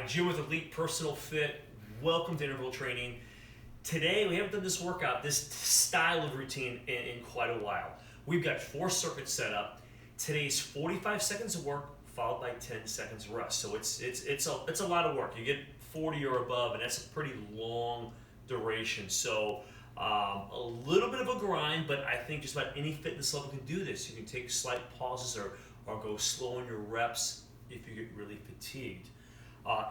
Jim with Elite Personal Fit. Welcome to interval training. Today we haven't done this workout, this style of routine in quite a while. We've got 4 circuits set up. Today's 45 seconds of work followed by 10 seconds of rest. So it's a lot of work. You get 40 or above, and that's a pretty long duration. So a little bit of a grind, but I think just about any fitness level can do this. You can take slight pauses or go slow on your reps if you get really fatigued.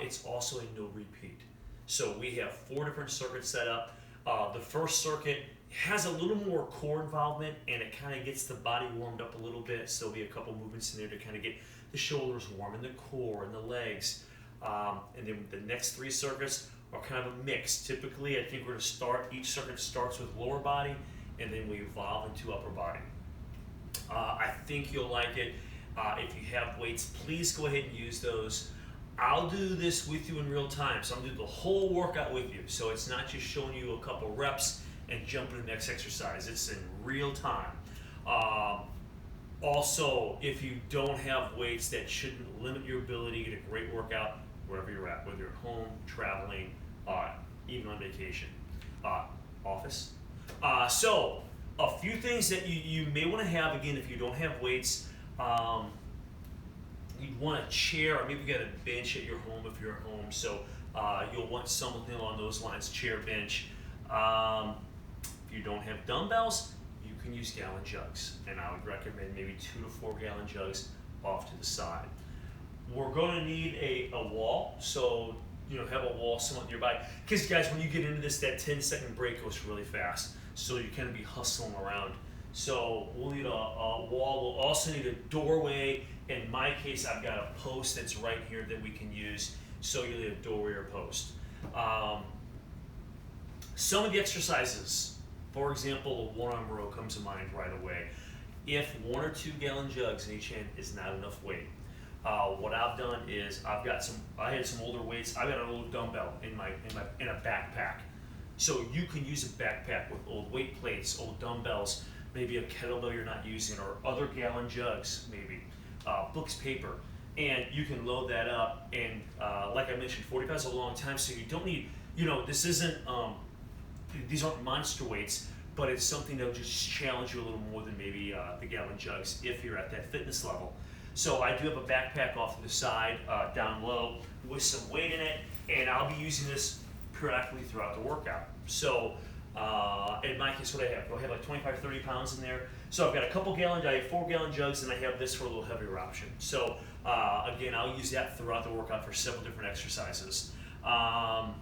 It's also a no repeat. So we have 4 different circuits set up. The first circuit has a little more core involvement, and it kind of gets the body warmed up a little bit. So there'll be a couple movements in there to kind of get the shoulders warm and the core and the legs. And then the next 3 circuits are kind of a mix. Typically, I think we're going to start, each circuit starts with lower body, and then we evolve into upper body. I think you'll like it. If you have weights, please go ahead and use those. I'll do this with you in real time, so I'm going to do the whole workout with you. So it's not just showing you a couple reps and jumping to the next exercise. It's in real time. Also, if you don't have weights, that shouldn't limit your ability to get a great workout wherever you're at, whether you're at home, traveling, even on vacation, office. So a few things that you may want to have, again, if you don't have weights. You'd want a chair, or maybe you got a bench at your home if you're at home. So you'll want something along those lines, chair, bench. If you don't have dumbbells, you can use gallon jugs, and I would recommend maybe 2 to 4 gallon jugs off to the side. We're going to need a wall, so have a wall somewhat nearby. Because guys, when you get into this, that 10-second break goes really fast, so you kind of be hustling around. So we'll need a wall. We'll also need a doorway. In my case, I've got a post that's right here that we can use. So you'll need a doorway or post. Some of the exercises, for example, a one-arm row comes to mind right away. If 1 or 2 gallon jugs in each hand is not enough weight, what I've done is I had some older weights. I've got an old dumbbell in a backpack. So you can use a backpack with old weight plates, old dumbbells, maybe a kettlebell you're not using, or other gallon jugs, maybe, books, paper, and you can load that up. And like I mentioned, 45 is a long time, so you don't need, this isn't, these aren't monster weights, but it's something that'll just challenge you a little more than maybe the gallon jugs if you're at that fitness level. So I do have a backpack off to the side, down low, with some weight in it, and I'll be using this periodically throughout the workout. So in my case, what I have like 25, 30 pounds in there. So I've got a couple gallon, I have 4 gallon jugs, and I have this for a little heavier option. So again, I'll use that throughout the workout for several different exercises. I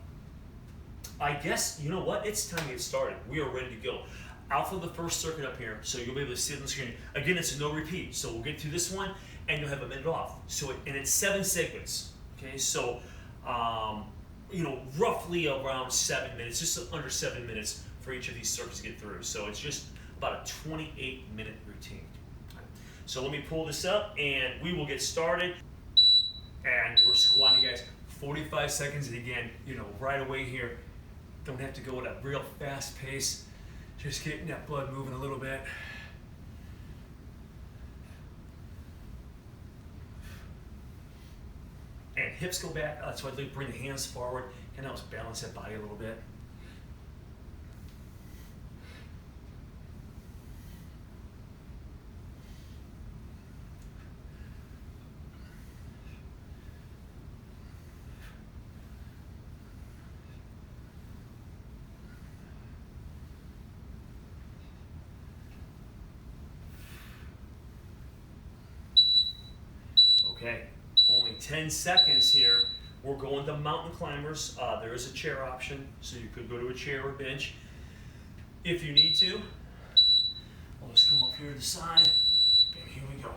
guess, you know what? It's time to get started. We are ready to go. I'll throw the first circuit up here, so you'll be able to see it on the screen. Again, it's a no repeat. So we'll get through this one, and you'll have a minute off. So and it's 7 segments. Okay, so roughly around 7 minutes, just under 7 minutes for each of these circuits to get through. So it's just about a 28-minute routine. So let me pull this up, and we will get started. And we're squatting, guys, 45 seconds. And again, right away here, don't have to go at a real fast pace. Just getting that blood moving a little bit. And hips go back. That's why I bring the hands forward. Kind of helps balance that body a little bit. Okay, only 10 seconds here. We're going to mountain climbers. There is a chair option, so you could go to a chair or bench if you need to. I'll just come up here to the side, and here we go.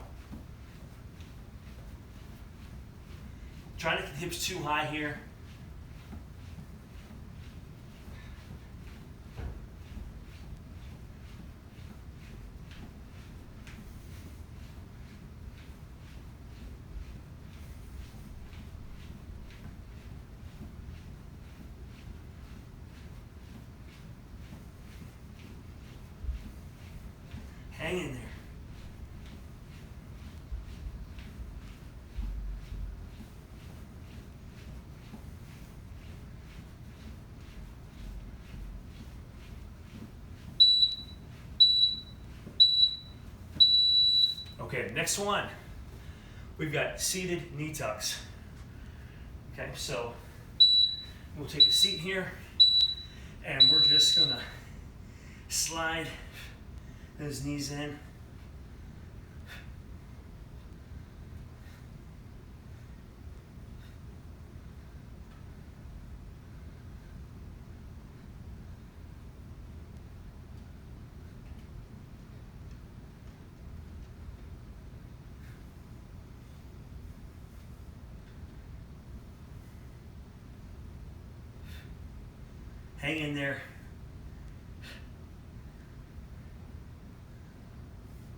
Try not to get the hips too high here. Hang in there. Okay, next one. We've got seated knee tucks. Okay, so we'll take a seat here and we're just gonna slide those knees in. Hang in there.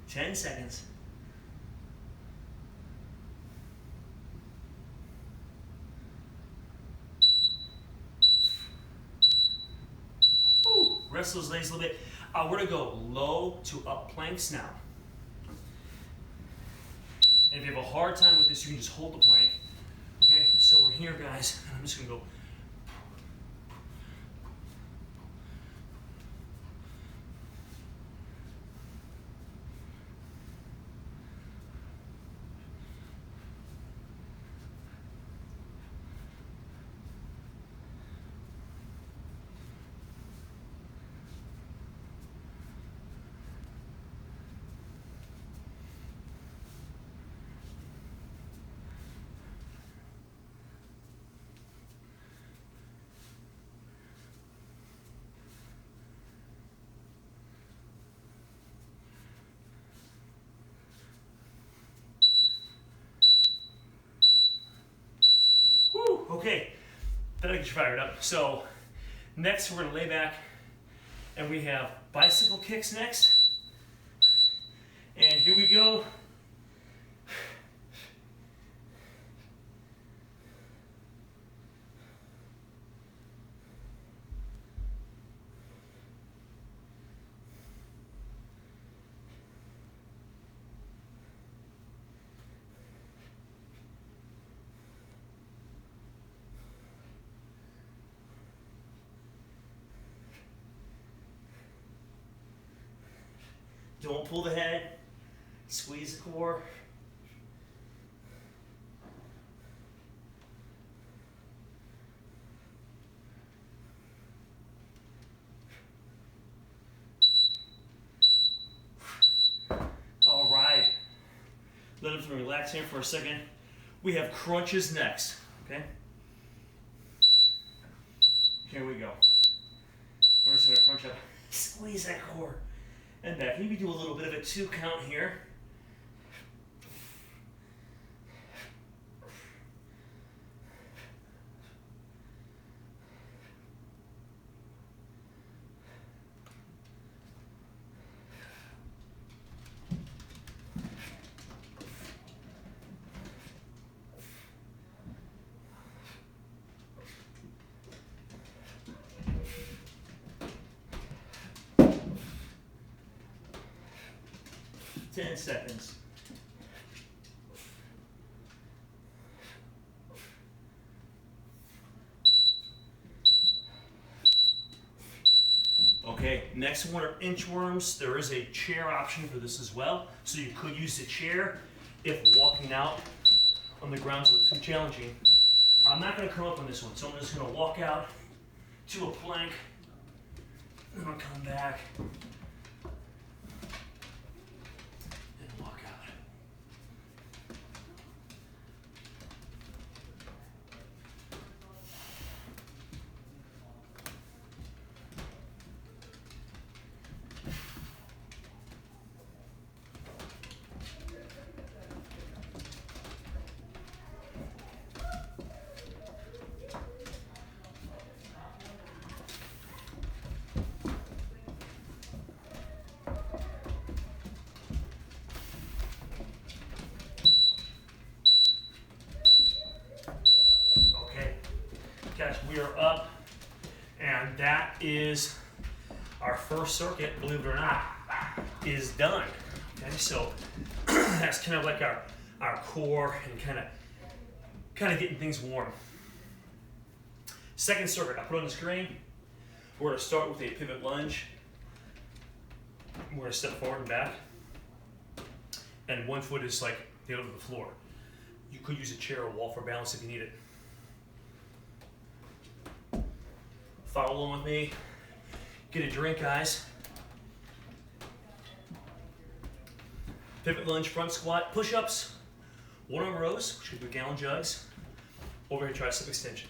10 seconds. Woo. Rest those legs a little bit. We're going to go low to up planks now. And if you have a hard time with this, you can just hold the plank. Okay, so we're here, guys, and I'm just going to go. Okay, that'll get you fired up. So next we're gonna lay back and we have bicycle kicks next. And here we go. Don't pull the head, squeeze the core. All right, let them relax here for a second. We have crunches next, okay? Here we go. We're just gonna crunch up, squeeze that core. And back. Maybe do a little bit of a 2 count here. Ten seconds. Okay, next one are inchworms. There is a chair option for this as well. So you could use the chair if walking out on the ground is too challenging. I'm not going to come up on this one, so I'm just going to walk out to a plank. I'm going to come back. 'Cause we are up, and that is our first circuit, believe it or not, is done. Okay, so that's kind of like our core and kind of getting things warm. Second circuit, I put on the screen. We're going to start with a pivot lunge. We're going to step forward and back. and one foot is like nailed to the floor. You could use a chair or wall for balance if you need it. Follow along with me. Get a drink, guys. Pivot lunge, front squat, push-ups, one-arm rows, which could be gallon jugs, overhead tricep extension.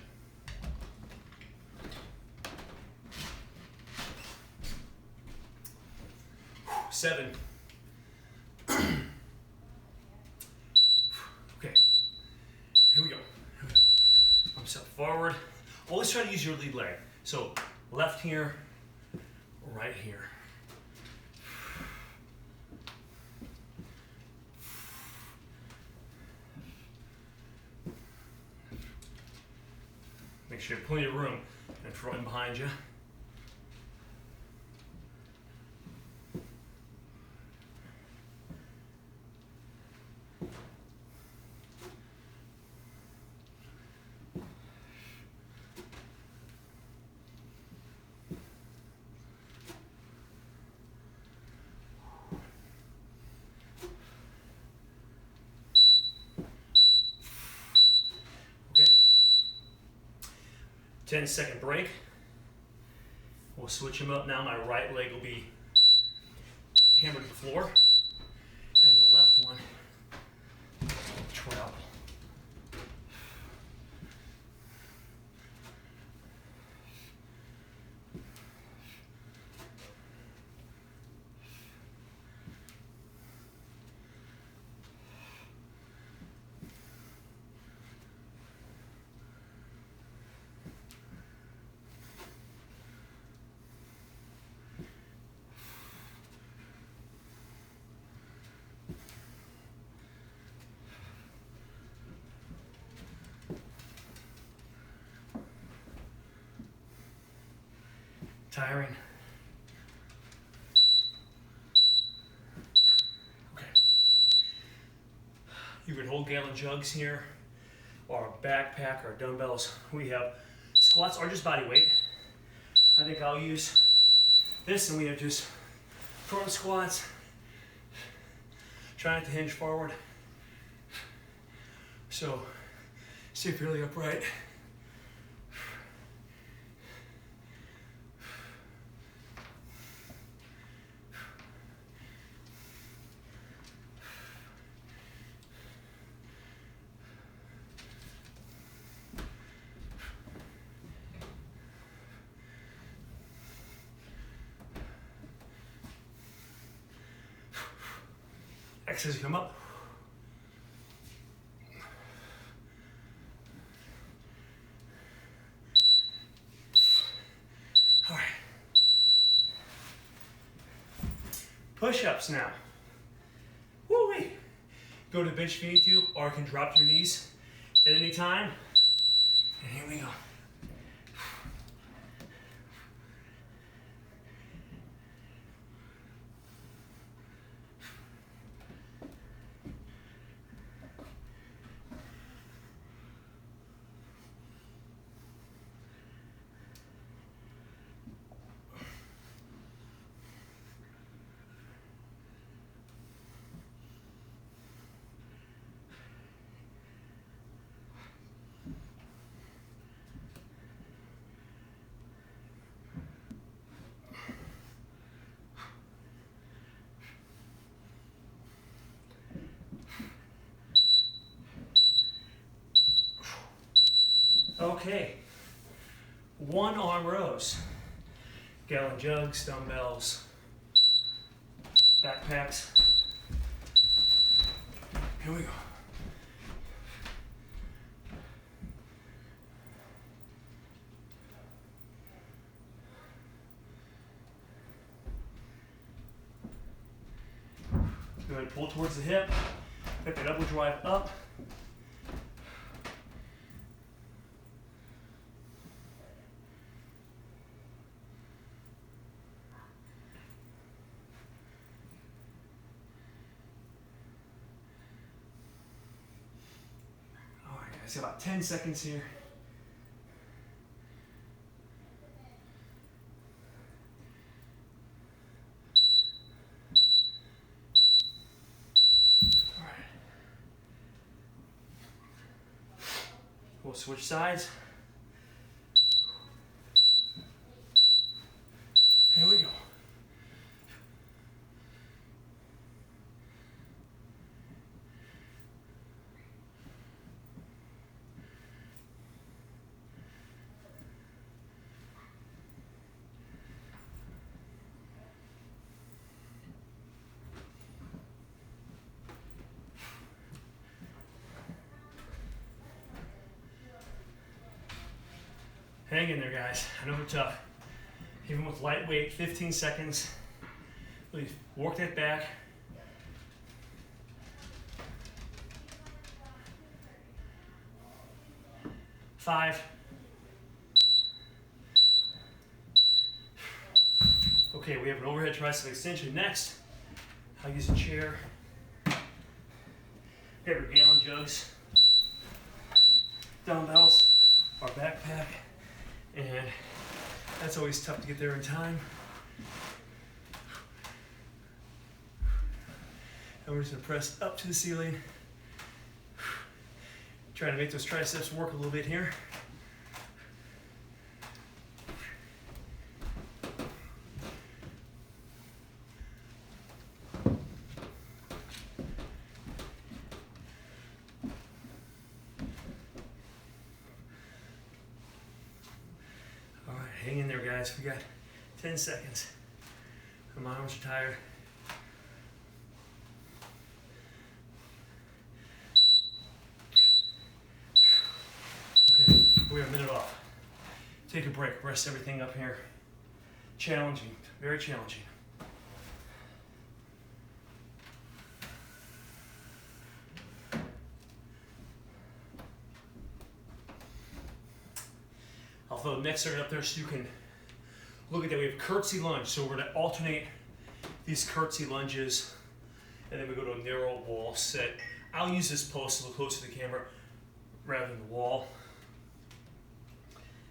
Seven. Okay, here we go. Arm step forward. Always try to use your lead leg. So left here, right here. Make sure you have plenty of room in front and behind you. Okay. 10-second break. We'll switch them up now. My right leg will be hammered to the floor, and the left one travel. Tiring. Okay. You can hold gallon jugs here, or a backpack, or dumbbells. We have squats or just body weight. I think I'll use this, and we have just front squats. Try not to hinge forward. So stay fairly upright. Exhale as you come up. All right. Push-ups now. Woo-wee. Go to the bench if you need to, or you can drop to your knees at any time. And here we go. Okay, one arm rows, gallon jugs, dumbbells, backpacks. Here we go. Good, pull towards the hip, get that elbow drive up. I see about 10 seconds here. switch sides. Here we go. Hang in there, guys. I know we're tough. Even with light weight, 15 seconds. Really work that back. Five. Okay, we have an overhead tricep extension. Next, I'll use a chair. We have our gallon jugs, dumbbells, our backpack, and that's always tough to get there in time. And we're just gonna press up to the ceiling. Trying to make those triceps work a little bit here. All right, hang in there, guys. We got 10 seconds. My arms are tired. Okay, we're a minute off. Take a break, rest everything up here. Challenging, very challenging. I'll throw the next circuit up there so you can look at that. We have curtsy lunge, so we're gonna alternate these curtsy lunges, and then we go to a narrow wall set. I'll use this post to look closer to the camera rather than the wall.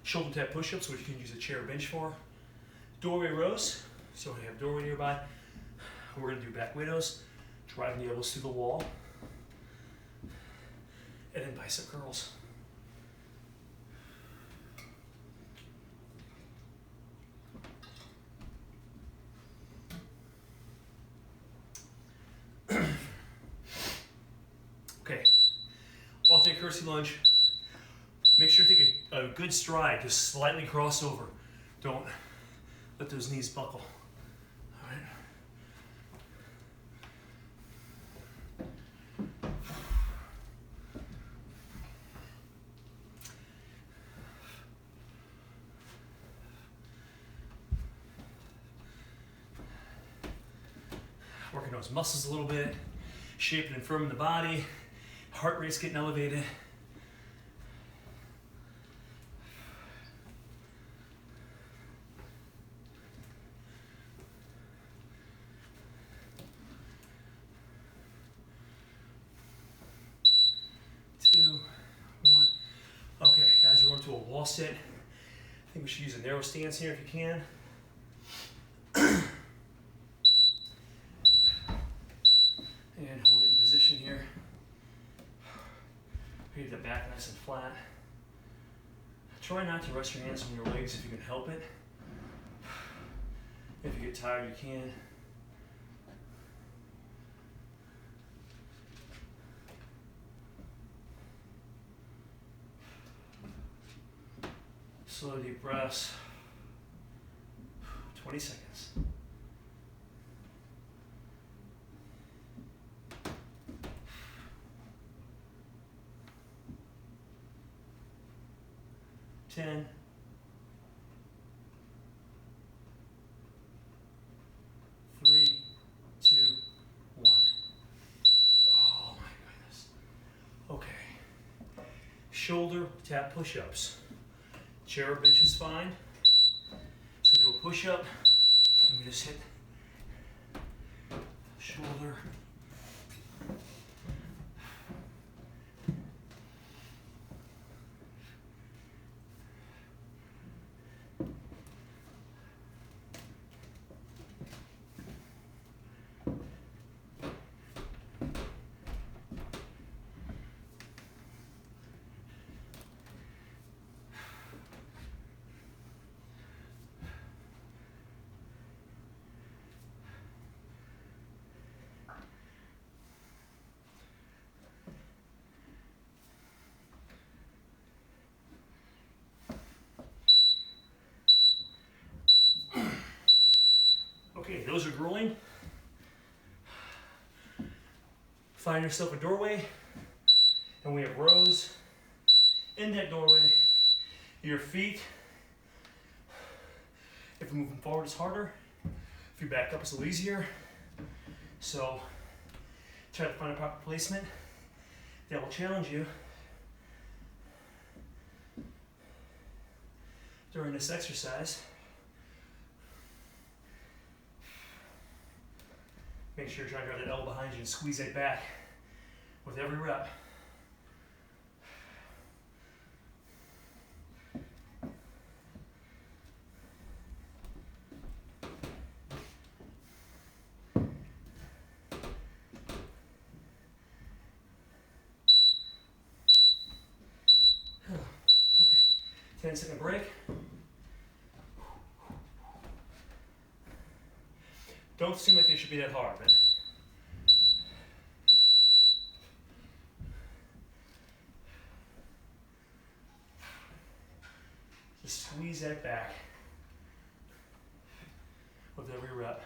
Shoulder tap push-ups, which you can use a chair or bench for. Doorway rows, so we have doorway nearby. We're gonna do back widows, driving the elbows through the wall. And then bicep curls. Okay, alternate curtsy lunge. Make sure to take a good stride, just slightly cross over. Don't let those knees buckle. All right. Working those muscles a little bit, shaping and firming the body. Heart rate's getting elevated. Two, one. Okay, guys, we're going to a wall sit. I think we should use a narrow stance here if you can. And we'll get in position here. Keep the back nice and flat. Try not to rest your hands on your legs if you can help it. If you get tired, you can. Slow deep breaths. 20 seconds. Ten. 3, 2, 1. Oh my goodness. Okay. Shoulder tap push-ups. Chair or bench is fine. So do a push-up. And we just hit shoulder. toes are grueling, find yourself a doorway, and we have rows in that doorway. Your feet, if you're moving forward, it's harder. If you back up, it's a little easier. So try to find a proper placement that will challenge you during this exercise. Make sure you're trying to drive that elbow behind you and squeeze that back with every rep. Okay, 10-second break. Don't seem like they should be that hard, man. Just squeeze that back with every rep.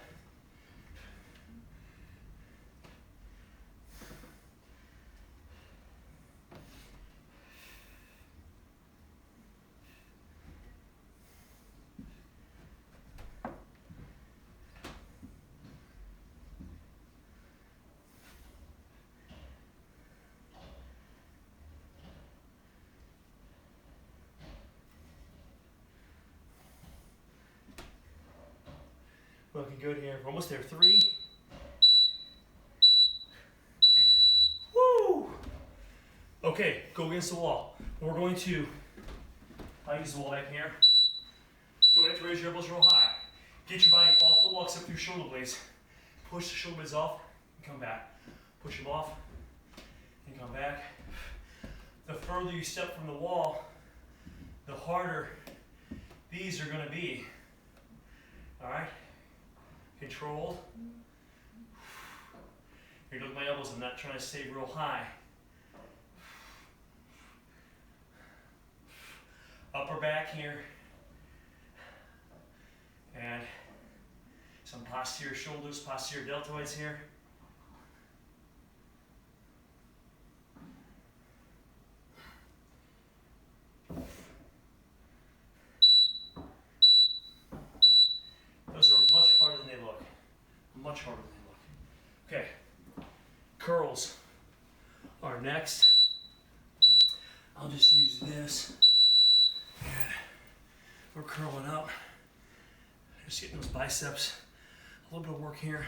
Looking good here. We're almost there. 3. Woo! Okay, go against the wall. We're going to, I'll use the wall back here. Don't have to raise your elbows real high. Get your body off the wall except for your shoulder blades. Push the shoulder blades off and come back. Push them off and come back. The further you step from the wall, the harder these are going to be. All right? Controlled. Here, look at my elbows. I'm not trying to stay real high. Upper back here. And some posterior shoulders, posterior deltoids here. Those are much harder than they look. Much harder than they look. Okay. Curls are next. I'll just use this. And we're curling up. Just getting those biceps. A little bit of work here.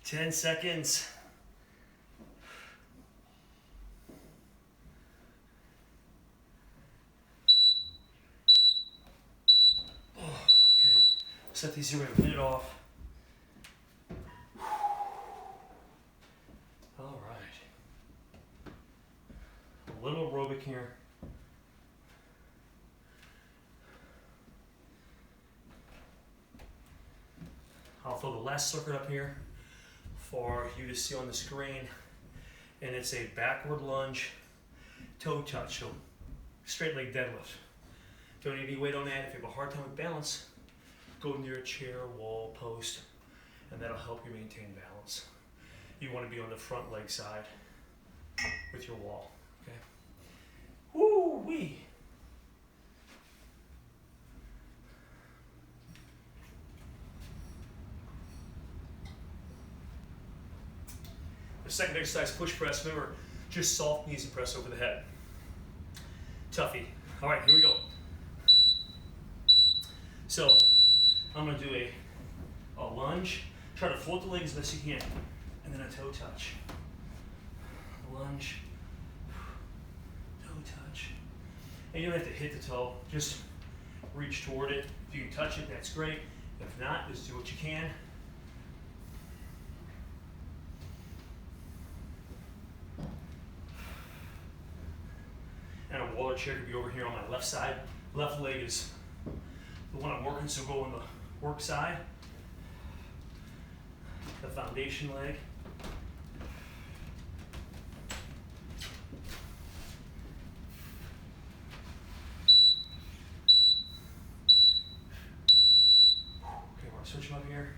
Ten seconds. Oh, okay. Set these here, we minute off. All right. A little aerobic here. I'll throw the last circuit up here for you to see on the screen, and it's a backward lunge, toe touch, so straight leg deadlift. Don't need any weight on that. If you have a hard time with balance, go near a chair, wall, post, and that'll help you maintain balance. You want to be on the front leg side with your wall, okay? Woo-wee! The second exercise, push press. Remember, just soft knees and press over the head. Toughie. All right, here we go. So, I'm going to do a lunge. Try to float the leg as best you can. And then a toe touch. Lunge. Toe touch. And you don't have to hit the toe. Just reach toward it. If you can touch it, that's great. If not, just do what you can. wall or chair could be over here on my left side. Left leg is the one I'm working, so go on the work side. The foundation leg. Okay, we're gonna switch them up here.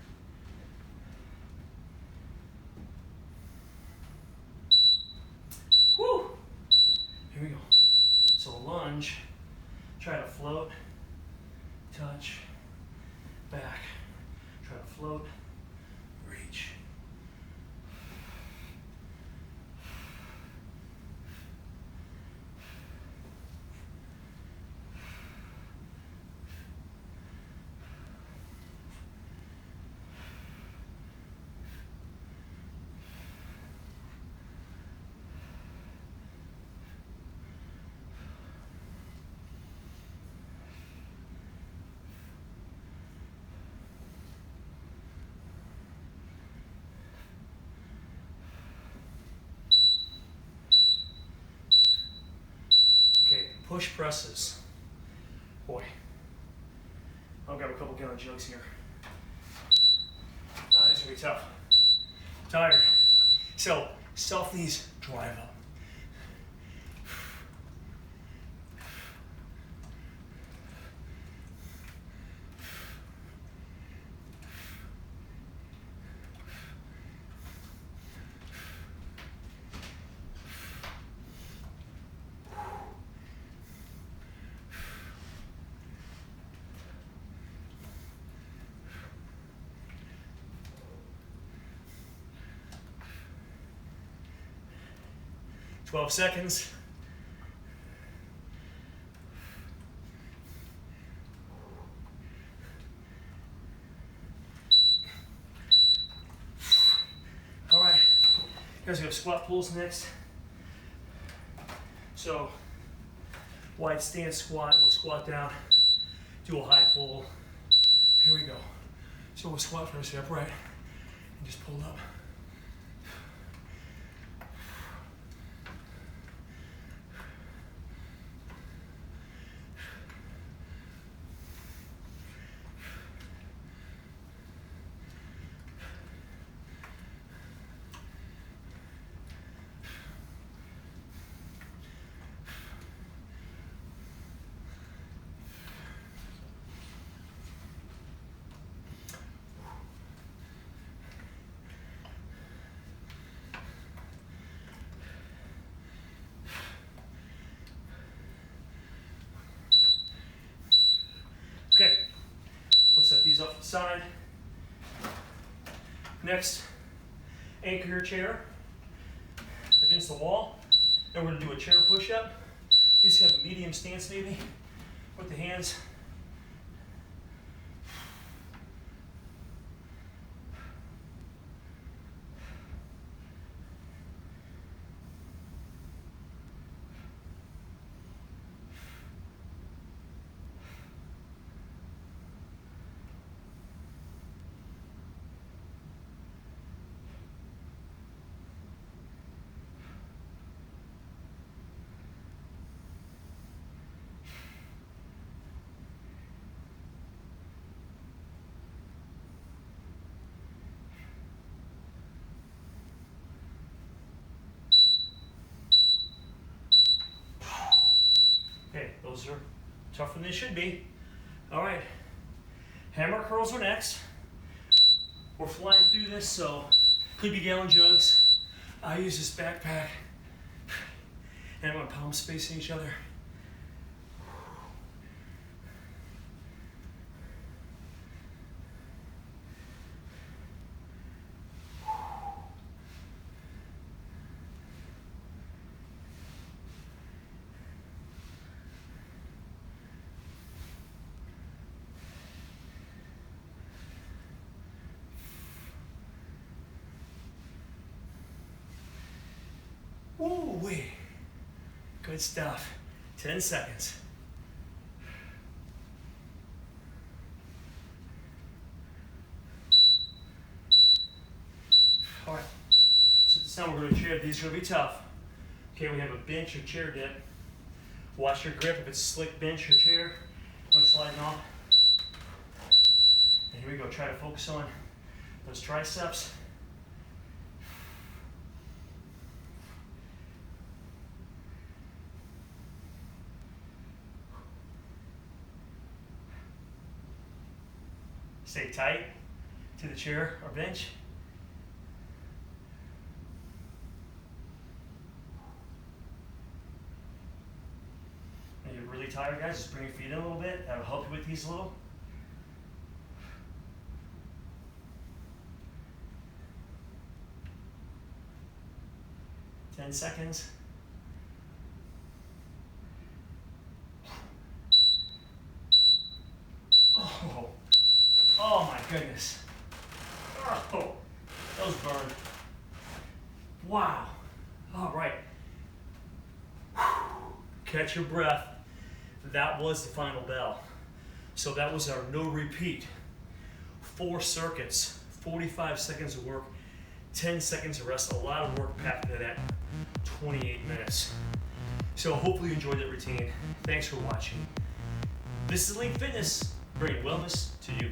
Woo! Here we go. So lunge, try to float, touch, back, try to float, reach. Okay, push presses. Boy, I'll grab a couple gallon jugs here. This is gonna be tough. Tired. So, stuff these, drive up. 12 seconds. All right, guys, we have squat pulls next. So, wide stance squat, we'll squat down, do a high pull. Here we go. So we'll squat first, upright, and just pull up. Okay, we'll set these up to the side. Next, anchor your chair against the wall, and we're gonna do a chair push-up. Just have a medium stance maybe, with the hands. Okay, those are tougher than they should be. All right, hammer curls are next. We're flying through this, so could be gallon jugs. I use this backpack, and my palms facing each other. Ooh wee, good stuff. 10 seconds. All right, so this time we're going to chair. These are going to be tough. Okay, we have a bench or chair dip. Watch your grip. If it's a slick bench or chair, don't sliding off. And here we go. Try to focus on those triceps. Stay tight to the chair or bench. When you're really tired, guys, just bring your feet in a little bit. That'll help you with these a little. Ten seconds. Oh my goodness. Oh, that was burned. Wow. All right. Catch your breath. That was the final bell. So that was our no repeat. 4 circuits, 45 seconds of work, 10 seconds of rest. A lot of work packed into that 28 minutes. So hopefully you enjoyed that routine. Thanks for watching. This is Elite Fitness, bringing wellness to you.